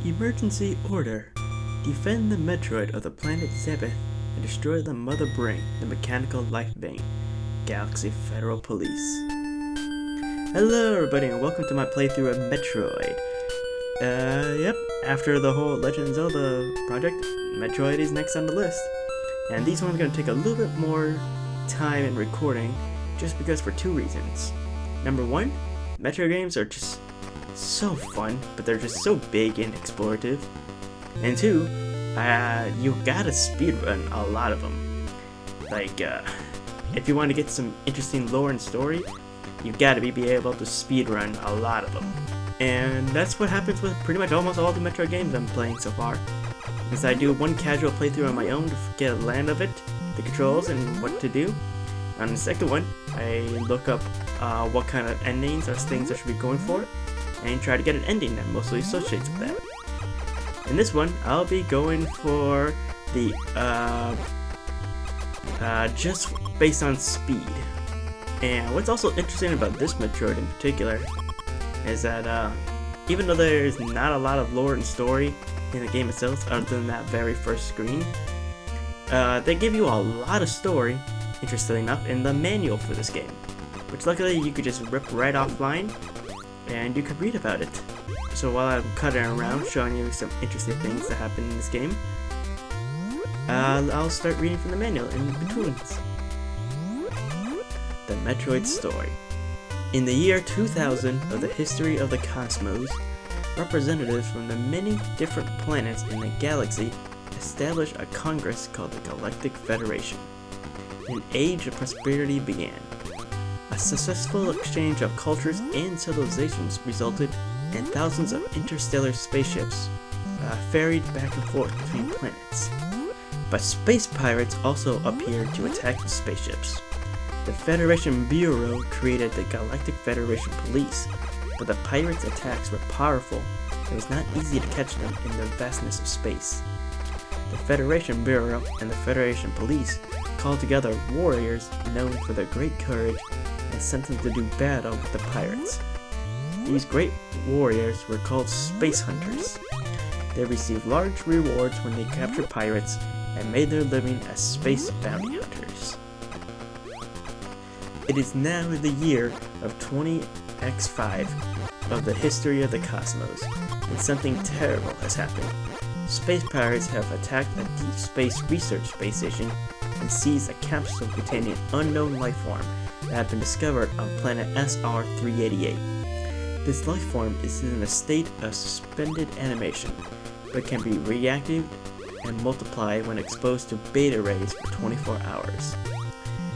Emergency order. Defend the Metroid of the planet Zebeth and destroy the Mother Brain, the mechanical life vein. Galaxy Federal Police. Hello everybody and welcome to my playthrough of Metroid. After the whole Legend of Zelda project, Metroid is next on the list. And these ones are going to take a little bit more time in recording, just because for two reasons. Number one, Metroid games are just so fun, but they're just so big and explorative. And two, you gotta speedrun a lot of them. Like, if you want to get some interesting lore and story, you gotta be able to speedrun a lot of them. And that's what happens with pretty much almost all the Metroid games I'm playing so far. Because I do one casual playthrough on my own to get a land of it, the controls, and what to do. On the second one, I look up what kind of endings or things I should be going for, and try to get an ending that mostly associates with that. In this one, I'll be going for the, just based on speed. And what's also interesting about this Metroid in particular is that even though there's not a lot of lore and story in the game itself other than that very first screen, they give you a lot of story, interestingly enough, in the manual for this game, which luckily you could just rip right offline and you could read about it. So while I'm cutting around showing you some interesting things that happen in this game, I'll start reading from the manual in between. The Metroid Story. In the year 2000 of the history of the cosmos, representatives from the many different planets in the galaxy established a congress called the Galactic Federation. An age of prosperity began. A successful exchange of cultures and civilizations resulted in thousands of interstellar spaceships ferried back and forth between planets. But space pirates also appeared to attack the spaceships. The Federation Bureau created the Galactic Federation Police, but the pirates' attacks were powerful. It was not easy to catch them in the vastness of space. The Federation Bureau and the Federation Police called together warriors known for their great courage and sent them to do battle with the pirates. These great warriors were called Space Hunters. They received large rewards when they captured pirates and made their living as space bounty hunters. It is now the year of 20x5 of the history of the cosmos, and something terrible has happened. Space pirates have attacked a deep space research space station and seized a capsule containing an unknown life form that had been discovered on planet SR-388. This life form is in a state of suspended animation, but can be reactive and multiply when exposed to beta rays for 24 hours.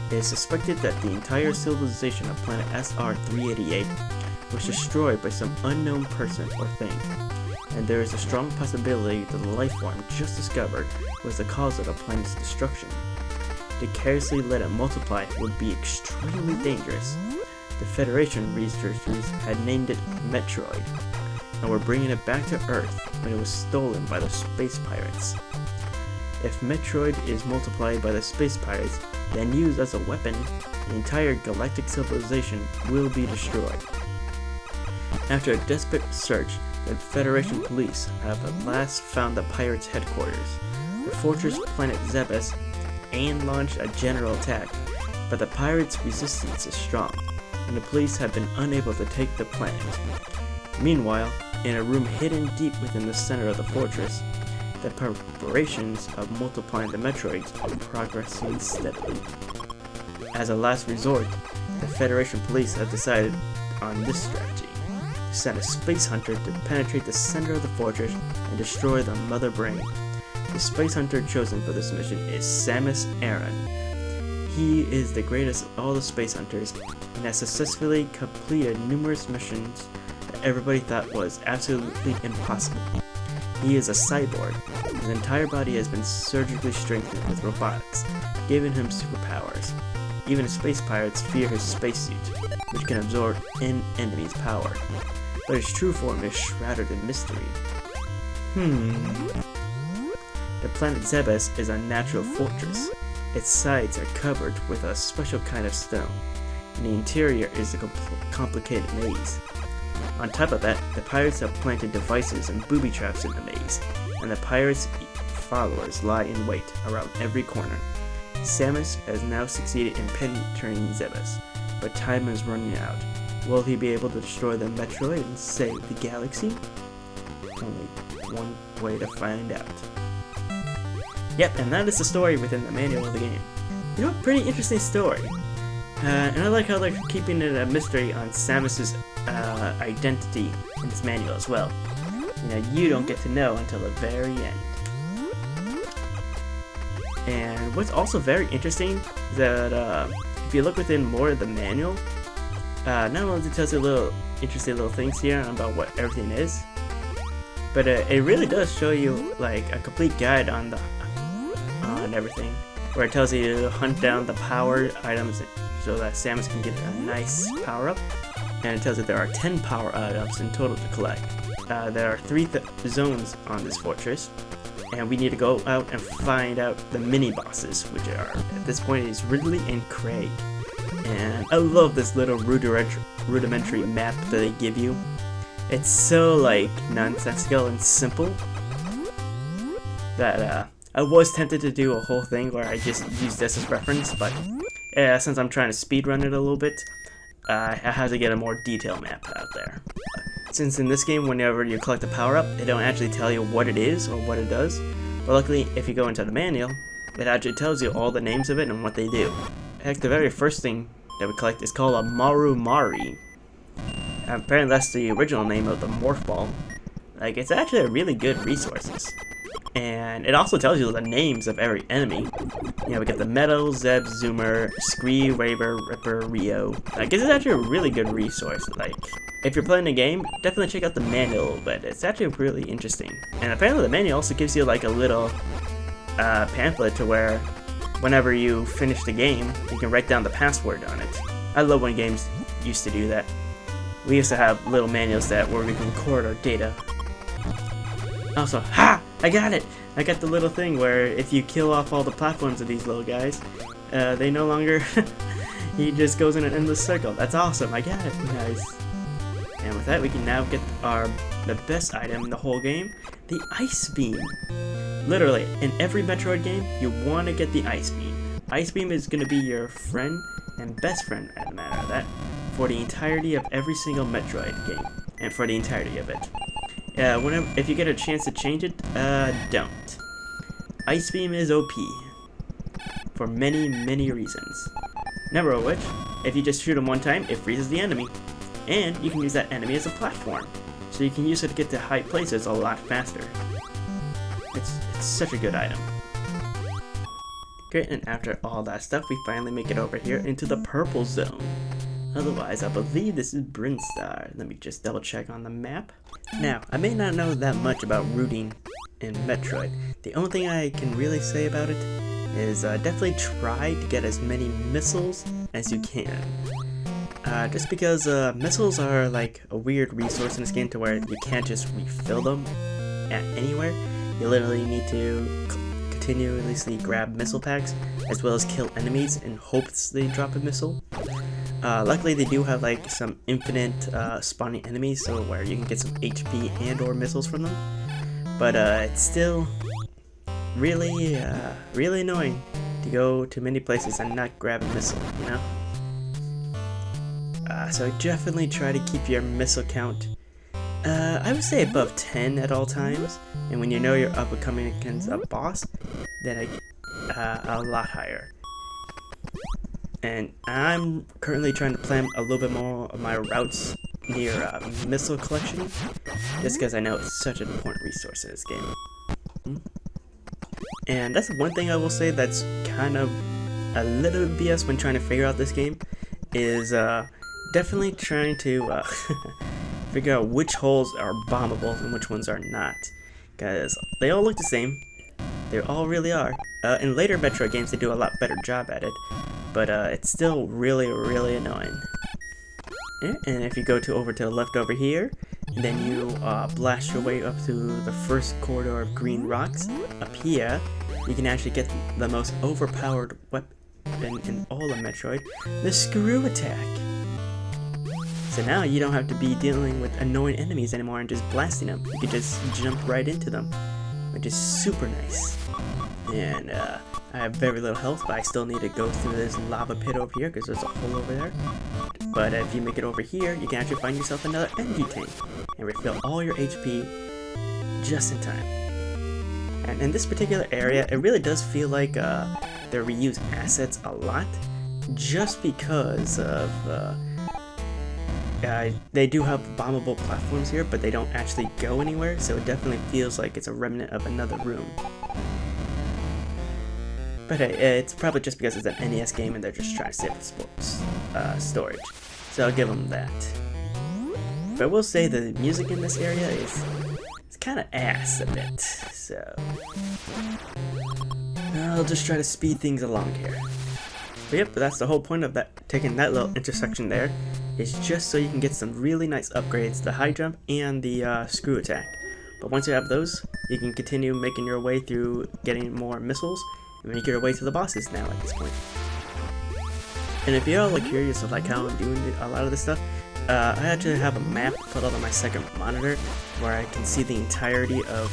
It is suspected that the entire civilization of planet SR-388 was destroyed by some unknown person or thing, and there is a strong possibility that the life form just discovered was the cause of the planet's destruction. To carelessly let it multiply would be extremely dangerous. The Federation researchers had named it Metroid, and were bringing it back to Earth when it was stolen by the space pirates. If Metroid is multiplied by the space pirates, then used as a weapon, the entire galactic civilization will be destroyed. After a desperate search, the Federation Police have at last found the pirates' headquarters, the fortress planet Zebes, and launched a general attack, but the pirates' resistance is strong, and the police have been unable to take the planet. Meanwhile, in a room hidden deep within the center of the fortress, the preparations of multiplying the Metroids are progressing steadily. As a last resort, the Federation Police have decided on this strategy: to send a space hunter to penetrate the center of the fortress and destroy the Mother Brain. The space hunter chosen for this mission is Samus Aran. He is the greatest of all the space hunters and has successfully completed numerous missions that everybody thought was absolutely impossible. He is a cyborg. His entire body has been surgically strengthened with robotics, giving him superpowers. Even space pirates fear his spacesuit, which can absorb an enemy's power. But his true form is shrouded in mystery. The planet Zebes is a natural fortress. Its sides are covered with a special kind of stone, and the interior is a complicated maze. On top of that, the pirates have planted devices and booby traps in the maze, and the pirates' followers lie in wait around every corner. Samus has now succeeded in penetrating Zebes, but time is running out. Will he be able to destroy the Metroid and save the galaxy? Only one way to find out. Yep, and that is the story within the manual of the game. You know, pretty interesting story. And I like how they're keeping it a mystery on Samus's identity in this manual as well. You know, you don't get to know until the very end. And what's also very interesting is that if you look within more of the manual, not only does it tell you little interesting little things here about what everything is, but it really does show you like a complete guide on everything, where it tells you to hunt down the power items so that Samus can get a nice power up, and it tells you there are 10 power items in total to collect. There are 3 zones on this fortress, and we need to go out and find out the mini bosses, which are at this point is Ridley and Craig. And I love this little rudimentary map that they give you. It's so like nonsensical and simple that I was tempted to do a whole thing where I just use this as reference, but since I'm trying to speedrun it a little bit, I had to get a more detailed map out there. Since in this game, whenever you collect a power-up, it don't actually tell you what it is or what it does, but luckily, if you go into the manual, it actually tells you all the names of it and what they do. Heck, the very first thing that we collect is called a Maru Mari. Apparently that's the original name of the Morph Ball. Like, it's actually a really good resources. And it also tells you the names of every enemy. You know, we got the Meadow, Zeb, Zoomer, Scree, Raver, Ripper, Rio. Like, it's actually a really good resource. Like, if you're playing the game, definitely check out the manual a little bit. It's actually really interesting. And apparently the manual also gives you like a little pamphlet to where whenever you finish the game, you can write down the password on it. I love when games used to do that. We used to have little manuals where we can record our data. Also, ha! I got it! I got the little thing where if you kill off all the platforms of these little guys, they no longer... he just goes in an endless circle. That's awesome, I got it. Nice. And with that, we can now get the best item in the whole game, the Ice Beam. Literally, in every Metroid game, you want to get the Ice Beam. Ice Beam is going to be your friend and best friend, as a matter of that, for the entirety of every single Metroid game, and for the entirety of it. If you get a chance to change it, don't. Ice Beam is OP for many, many reasons. Number of which, if you just shoot him one time, it freezes the enemy, and you can use that enemy as a platform, so you can use it to get to high places a lot faster. It's such a good item. Great, and after all that stuff, we finally make it over here into the purple zone. Otherwise, I believe this is Brinstar. Let me just double check on the map. Now, I may not know that much about routing in Metroid. The only thing I can really say about it is definitely try to get as many missiles as you can. Just because missiles are like a weird resource in this game to where you can't just refill them at anywhere. You literally need to continuously grab missile packs as well as kill enemies in hopes they drop a missile. Luckily they do have like some infinite spawning enemies, so where you can get some HP and or missiles from them. But it's still really annoying to go to many places and not grab a missile, you know? So definitely try to keep your missile count, I would say above 10 at all times, and when you know you're up and coming against a boss, then a lot higher. And I'm currently trying to plan a little bit more of my routes near missile collection, just because I know it's such an important resource in this game. And that's one thing I will say that's kind of a little BS when trying to figure out this game, is definitely trying to figure out which holes are bombable and which ones are not, because they all look the same. They all really are. In later Metroid games they do a lot better job at it, but it's still really annoying. Yeah, and if you go over to the left over here, and then you blast your way up to the first corridor of green rocks, up here, you can actually get the most overpowered weapon in all of Metroid, the Screw Attack. So now you don't have to be dealing with annoying enemies anymore and just blasting them. You can just jump right into them, which is super nice. And I have very little health, but I still need to go through this lava pit over here because there's a hole over there. But if you make it over here, you can actually find yourself another energy tank and refill all your HP just in time. And in this particular area, it really does feel like they reuse assets a lot, just because of they do have bombable platforms here, but they don't actually go anywhere, so it definitely feels like it's a remnant of another room. But hey, it's probably just because it's an NES game and they're just trying to save storage. So I'll give them that. But I will say the music in this area is kind of ass a bit, so I'll just try to speed things along here. But yep, that's the whole point of that, taking that little intersection there, is just so you can get some really nice upgrades, the high jump and the screw attack. But once you have those, you can continue making your way through getting more missiles and make your way to the bosses now at this point. And if you're all curious of how I'm doing a lot of this stuff, I actually have a map put on my second monitor where I can see the entirety of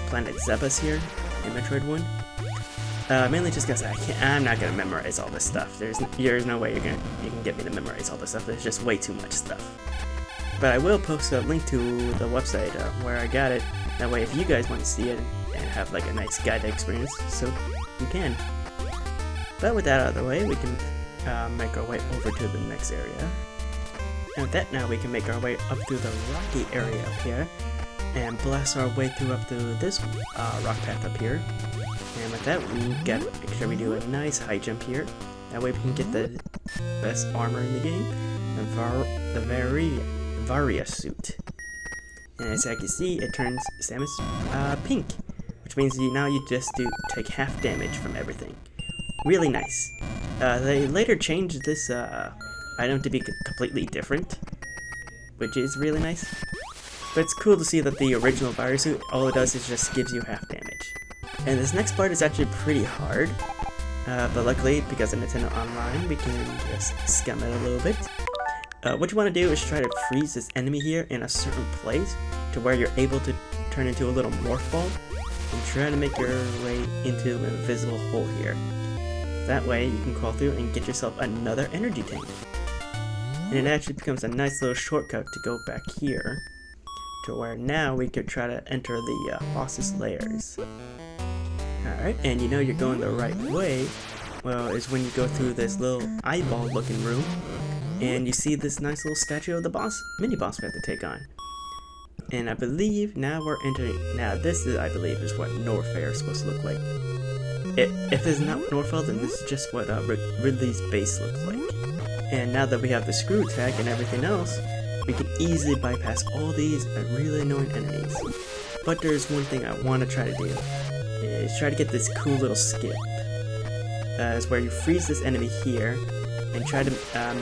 Planet Zebus here in Metroid 1. Mainly just because I'm not gonna memorize all this stuff. There's no way you can get me to memorize all this stuff. There's just way too much stuff. But I will post a link to the website where I got it. That way, if you guys want to see it and have a nice guided experience, so you can. But with that out of the way, we can make our way over to the next area. And with that, now we can make our way up through the rocky area up here and blast our way through up through this rock path up here. And with that, we gotta make sure we do a nice high jump here. That way we can get the best armor in the game, the Varia suit. And as you can see, it turns Samus pink, which means now you just take half damage from everything. Really nice. They later changed this item to be completely different, which is really nice. But it's cool to see that the original Varia suit, all it does is just gives you half damage. And this next part is actually pretty hard, but luckily, because of Nintendo Online, we can just scum it a little bit. What you want to do is try to freeze this enemy here in a certain place to where you're able to turn into a little morph ball and try to make your way into an invisible hole here. That way you can crawl through and get yourself another energy tank. And it actually becomes a nice little shortcut to go back here to where now we could try to enter the boss's lairs. Alright, and you know you're going the right way, well, is when you go through this little eyeball looking room and you see this nice little statue of the mini-boss we have to take on. And I believe now we're entering, this is, I believe, is what Norfair is supposed to look like. If it's not Norfair, then this is just what Ridley's base looks like. And now that we have the screw attack and everything else, we can easily bypass all these really annoying enemies. But there's one thing I want to try to do, is try to get this cool little skip. Is where you freeze this enemy here, and try to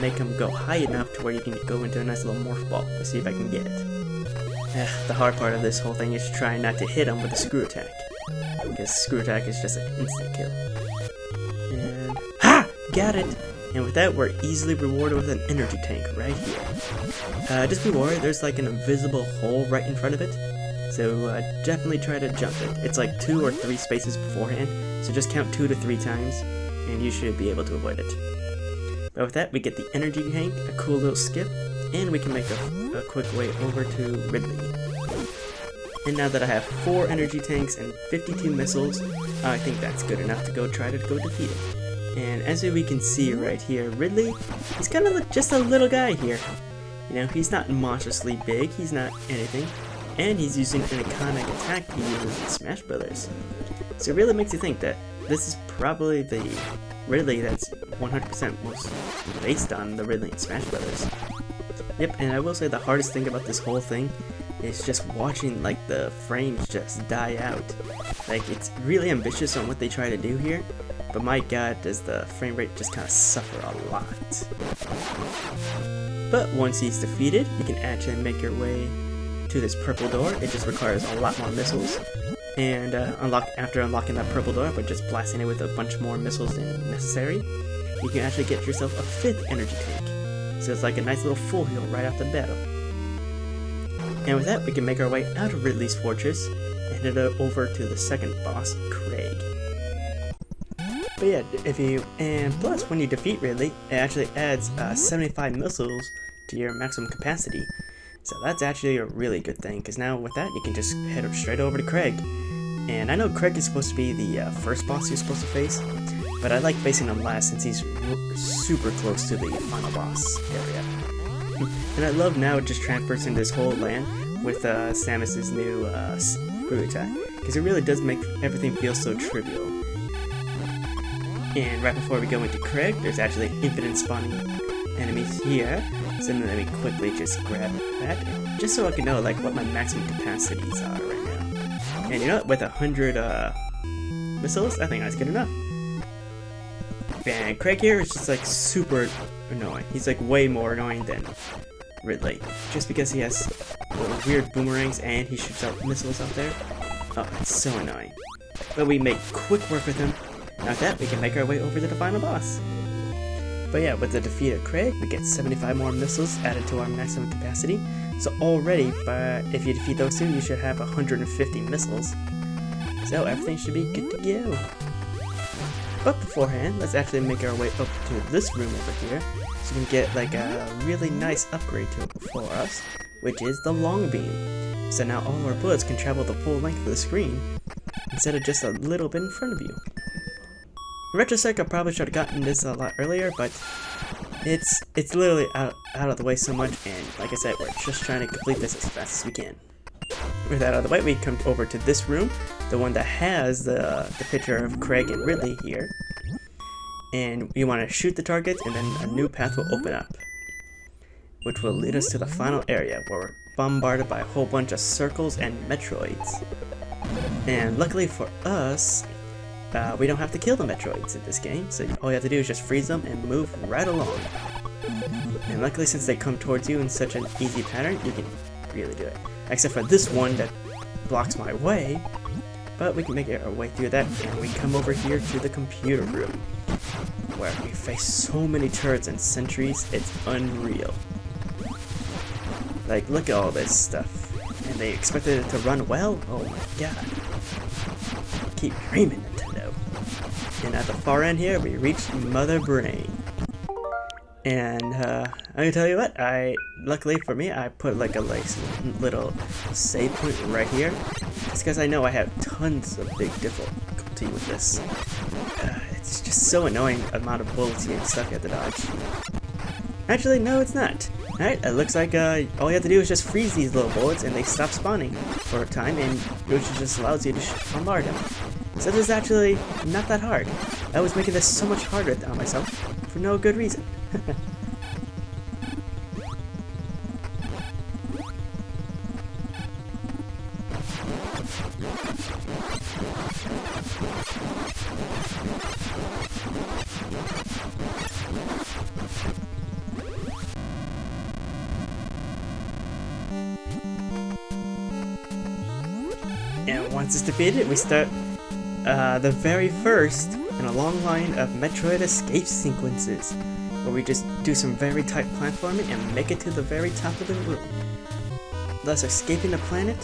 make him go high enough to where you can go into a nice little morph ball. Let's see if I can get it. The hard part of this whole thing is trying not to hit him with the screw attack, because screw attack is just an instant kill. And ha! Got it! And with that, we're easily rewarded with an energy tank right here. Just be worried, there's an invisible hole right in front of it, so definitely try to jump it. It's 2 or 3 spaces beforehand, so just count 2 to 3 times, and you should be able to avoid it. But with that, we get the energy tank, a cool little skip, and we can make a quick way over to Ridley. And now that I have 4 energy tanks and 52 missiles, I think that's good enough to try to defeat it. And as we can see right here, Ridley, he's kind of just a little guy here. You know, he's not monstrously big, he's not anything, and he's using an iconic attack he uses in Smash Brothers. So it really makes you think that this is probably the Ridley that's 100% most based on the Ridley in Smash Brothers. Yep, and I will say the hardest thing about this whole thing is just watching the frames just die out. It's really ambitious on what they try to do here, but my god, does the frame rate just kind of suffer a lot. But once he's defeated, you can actually make your way to this purple door. It just requires a lot more missiles. And after unlocking that purple door, but just blasting it with a bunch more missiles than necessary, you can actually get yourself a 5th energy tank. so it's like a nice little full heal right after the battle. And with that, we can make our way out of Ridley's fortress and head over to the second boss, Craig. But yeah, and plus when you defeat Ridley, it actually adds 75 missiles to your maximum capacity. So that's actually a really good thing, because now with that, you can just head straight over to Craig. And I know Craig is supposed to be the first boss you're supposed to face, but I like facing him last since he's super close to the final boss area. And I love now it just transfers into this whole land with Samus's new screw attack, because it really does make everything feel so trivial. And right before we go into Craig, there's actually infinite spawning enemies here, so let me quickly just grab that, just so I can know like what my maximum capacities are right now. And you know what, with 100 missiles, I think that's good enough. And Craig here is just like super annoying. He's like way more annoying than Ridley, just because he has little weird boomerangs and he shoots out missiles out there. Oh, it's so annoying. But we make quick work with him. Now with that, we can make our way over to the final boss. But yeah, with the defeat of Craig, we get 75 more missiles added to our maximum capacity. So already, if you defeat those two, you should have 150 missiles. So everything should be good to go. But beforehand, let's actually make our way up to this room over here, so we can get like a really nice upgrade to it for us, which is the long beam. So now all of our bullets can travel the full length of the screen, instead of just a little bit in front of you. In retrospect, I probably should have gotten this a lot earlier, but it's literally out of the way so much, and like I said, we're just trying to complete this as fast as we can. With that out of the way, we come over to this room, the one that has the picture of Craig and Ridley here. And you want to shoot the targets, and then a new path will open up, which will lead us to the final area, where we're bombarded by a whole bunch of circles and Metroids. And luckily for us, we don't have to kill the Metroids in this game, so all you have to do is just freeze them and move right along. And luckily, since they come towards you in such an easy pattern, you can really do it. Except for this one that blocks my way, but we can make our way through that, and we come over here to the computer room, where we face so many turrets and sentries, it's unreal. Like, look at all this stuff, and they expected it to run well? Oh my god. Keep dreaming, Nintendo. And at the far end here, we reach Mother Brain. And I'm gonna tell you what, luckily for me, I put like a little save point right here, just because I know I have tons of big difficulty with this. It's just so annoying amount of bullets and stuff you have to dodge. Actually, no, it's not. Alright, it looks like all you have to do is just freeze these little bullets and they stop spawning for a time, and which just allows you to bombard them. So this is actually not that hard. I was making this so much harder on myself for no good reason. And once it's defeated, we start the very first in a long line of Metroid escape sequences, where we just do some very tight platforming and make it to the very top of the room, thus escaping the planet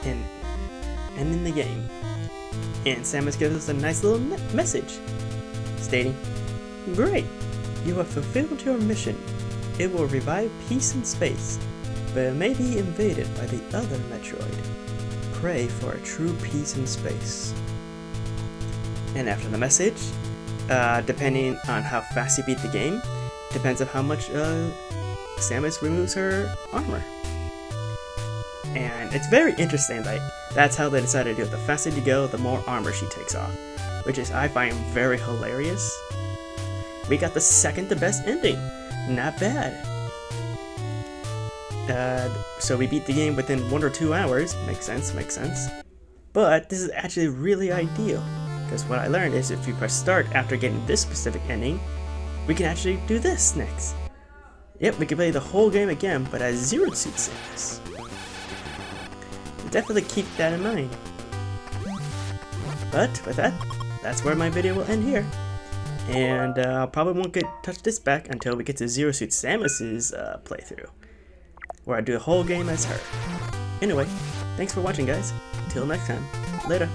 and ending the game. And Samus gives us a nice little message, stating, "Great, you have fulfilled your mission. It will revive peace in space, but it may be invaded by the other Metroid. Pray for a true peace in space." And after the message, depending on how fast you beat the game, depends on how much Samus removes her armor. And it's very interesting, like, that's how they decided to do it. The faster you go, the more armor she takes off, which is, I find, very hilarious. We got the second to best ending. Not bad. So we beat the game within 1 or 2 hours. Makes sense. But this is actually really ideal, because what I learned is if you press start after getting this specific ending, we can actually do this next. Yep, we can play the whole game again, but as Zero Suit Samus. Definitely keep that in mind. But with that, that's where my video will end here. And I probably won't touch this back until we get to Zero Suit Samus's playthrough, where I do the whole game as her. Anyway, thanks for watching, guys. Till next time, later.